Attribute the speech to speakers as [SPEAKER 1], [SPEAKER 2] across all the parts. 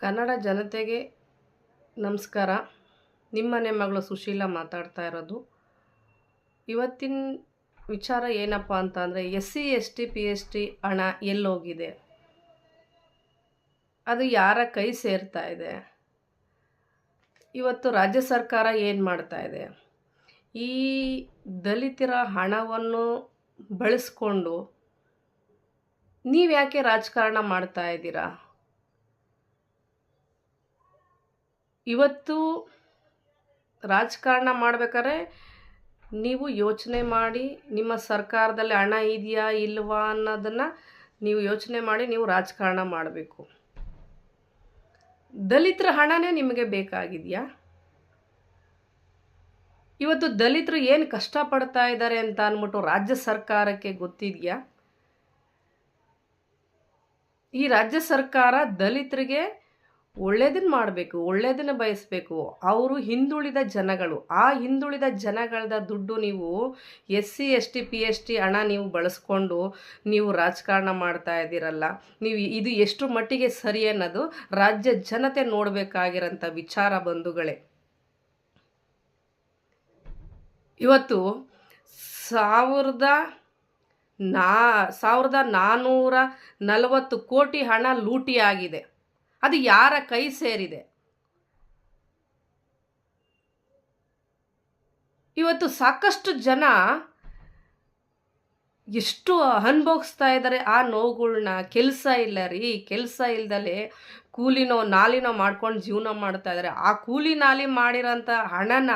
[SPEAKER 1] ಕನ್ನಡ ಜನತೆಗೆ ನಮಸ್ಕಾರ. ನಿಮ್ಮನೆ ಮಗಳು ಸುಶೀಲಾ ಮಾತಾಡ್ತಾ ಇರೋದು. ಇವತ್ತಿನ ವಿಚಾರ ಏನಪ್ಪ ಅಂತ ಅಂದರೆ, SC ST PST ಹಣ ಎಲ್ಲೋಗಿದೆ, ಅದು ಯಾರ ಕೈ ಸೇರ್ತಾ ಇದೆ, ಇವತ್ತು ರಾಜ್ಯ ಸರ್ಕಾರ ಏನು ಮಾಡ್ತಾ ಇದೆ, ಈ ದಲಿತರ ಹಣವನ್ನು ಬಳಸ್ಕೊಂಡು ನೀವು ಯಾಕೆ ರಾಜಕಾರಣ ಮಾಡ್ತಾ ಇದ್ದೀರಾ? ಇವತ್ತು ರಾಜಕಾರಣ ಮಾಡಬೇಕಾದ್ರೆ ನೀವು ಯೋಚನೆ ಮಾಡಿ, ನಿಮ್ಮ ಸರ್ಕಾರದಲ್ಲಿ ಹಣ ಇದೆಯಾ ಇಲ್ವಾ ಅನ್ನೋದನ್ನು ನೀವು ಯೋಚನೆ ಮಾಡಿ ನೀವು ರಾಜಕಾರಣ ಮಾಡಬೇಕು. ದಲಿತರ ಹಣನೇ ನಿಮಗೆ ಬೇಕಾಗಿದೆಯಾ? ಇವತ್ತು ದಲಿತರು ಏನು ಕಷ್ಟಪಡ್ತಾ ಇದ್ದಾರೆ ಅಂತ ಅಂದ್ಬಿಟ್ಟು ರಾಜ್ಯ ಸರ್ಕಾರಕ್ಕೆ ಗೊತ್ತಿದೆಯಾ? ಈ ರಾಜ್ಯ ಸರ್ಕಾರ ದಲಿತರಿಗೆ ಒಳ್ಳೇದನ್ನು ಮಾಡಬೇಕು, ಒಳ್ಳೇದನ್ನು ಬಯಸಬೇಕು. ಅವರು ಹಿಂದುಳಿದ ಜನಗಳು. ಆ ಹಿಂದುಳಿದ ಜನಗಳದ ದುಡ್ಡು ನೀವು SC ST PST ಹಣ ನೀವು ಬಳಸ್ಕೊಂಡು ನೀವು ರಾಜಕಾರಣ ಮಾಡ್ತಾ ಇದ್ದೀರಲ್ಲ, ನೀವು ಇದು ಎಷ್ಟು ಮಟ್ಟಿಗೆ ಸರಿ ಅನ್ನೋದು ರಾಜ್ಯ ಜನತೆ ನೋಡಬೇಕಾಗಿರೋಂಥ ವಿಚಾರ ಬಂಧುಗಳೇ. ಇವತ್ತು 1440 ಕೋಟಿ ಹಣ ಲೂಟಿಯಾಗಿದೆ. ಅದು ಯಾರ ಕೈ ಸೇರಿದೆ? ಇವತ್ತು ಸಾಕಷ್ಟು ಜನ ಎಷ್ಟು ಅನುಭವಿಸ್ತಾ ಇದ್ದಾರೆ ಆ ನೋವುಗಳ್ನ. ಕೆಲಸ ಇಲ್ಲ ರೀ, ಕೆಲಸ ಇಲ್ದಲೆ ಕೂಲಿನೋ ನಾಲಿನೋ ಮಾಡ್ಕೊಂಡು ಜೀವನ ಮಾಡ್ತಾ ಇದ್ದಾರೆ. ಆ ಕೂಲಿ ನಾಲಿ ಮಾಡಿರೋಂಥ ಹಣನ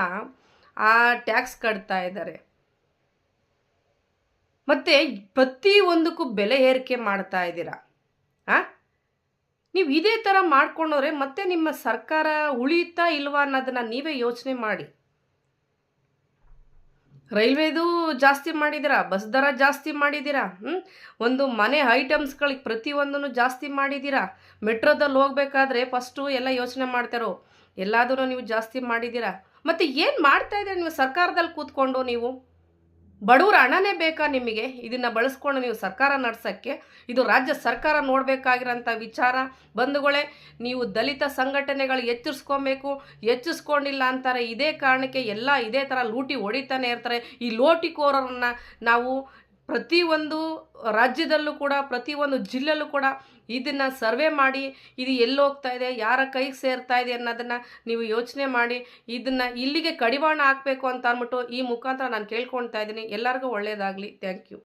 [SPEAKER 1] ಆ ಟ್ಯಾಕ್ಸ್ ಕಟ್ತಾ ಇದ್ದಾರೆ. ಮತ್ತು ಪ್ರತಿಯೊಂದಕ್ಕೂ ಬೆಲೆ ಏರಿಕೆ ಮಾಡ್ತಾ ಇದ್ದೀರಾ. ನೀವು ಇದೇ ಥರ ಮಾಡ್ಕೊಂಡವ್ರೆ ಮತ್ತೆ ನಿಮ್ಮ ಸರ್ಕಾರ ಉಳಿಯುತ್ತಾ ಇಲ್ವಾ ಅನ್ನೋದನ್ನು ನೀವೇ ಯೋಚನೆ ಮಾಡಿ. ರೈಲ್ವೆದು ಜಾಸ್ತಿ ಮಾಡಿದ್ದೀರಾ, ಬಸ್ ದರ ಜಾಸ್ತಿ ಮಾಡಿದ್ದೀರಾ, ಒಂದು ಮನೆ ಐಟಮ್ಸ್ಗಳಿಗೆ ಪ್ರತಿಯೊಂದನ್ನು ಜಾಸ್ತಿ ಮಾಡಿದ್ದೀರಾ. ಮೆಟ್ರೋದಲ್ಲಿ ಹೋಗ್ಬೇಕಾದ್ರೆ ಫಸ್ಟು ಎಲ್ಲ ಯೋಚನೆ ಮಾಡ್ತಾರೋ, ಎಲ್ಲದೂ ನೀವು ಜಾಸ್ತಿ ಮಾಡಿದ್ದೀರಾ. ಮತ್ತು ಏನು ಮಾಡ್ತಾ ಇದ್ದೀರಾ ನೀವು ಸರ್ಕಾರದಲ್ಲಿ ಕೂತ್ಕೊಂಡು? ನೀವು ಬಡವ್ರ ಹಣನೇ ಬೇಕಾ ನಿಮಗೆ? ಇದನ್ನು ಬಳಸ್ಕೊಂಡು ನೀವು ಸರ್ಕಾರ ನಡೆಸೋಕ್ಕೆ? ಇದು ರಾಜ್ಯ ಸರ್ಕಾರ ನೋಡಬೇಕಾಗಿರೋಂಥ ವಿಚಾರ ಬಂಧುಗಳೇ. ನೀವು ದಲಿತ ಸಂಘಟನೆಗಳು ಹೆಚ್ಚಿಸ್ಕೊಂಡಿಲ್ಲ ಅಂತಾರೆ. ಇದೇ ಕಾರಣಕ್ಕೆ ಎಲ್ಲ ಇದೇ ಥರ ಲೂಟಿ ಹೊಡಿತಾನೆ ಇರ್ತಾರೆ. ಈ ಲೋಟಿಕೋರರನ್ನು ನಾವು ಪ್ರತಿಯೊಂದು ರಾಜ್ಯದಲ್ಲೂ ಕೂಡ, ಪ್ರತಿಯೊಂದು ಜಿಲ್ಲೆಯಲ್ಲೂ ಕೂಡ ಇದನ್ನು ಸರ್ವೆ ಮಾಡಿ, ಇದು ಎಲ್ಲೋಗ್ತಾ ಇದೆ, ಯಾರ ಕೈಗೆ ಸೇರ್ತಾ ಇದೆ ಅನ್ನೋದನ್ನು ನೀವು ಯೋಚನೆ ಮಾಡಿ ಇದನ್ನು ಇಲ್ಲಿಗೆ ಕಡಿವಾಣ ಹಾಕಬೇಕು ಅಂತ ಅಂದ್ಬಿಟ್ಟು ಈ ಮುಖಾಂತರ ನಾನು ಕೇಳ್ಕೊಳ್ತಾ ಇದ್ದೀನಿ. ಎಲ್ಲರಿಗೂ ಒಳ್ಳೆಯದಾಗಲಿ. Thank you.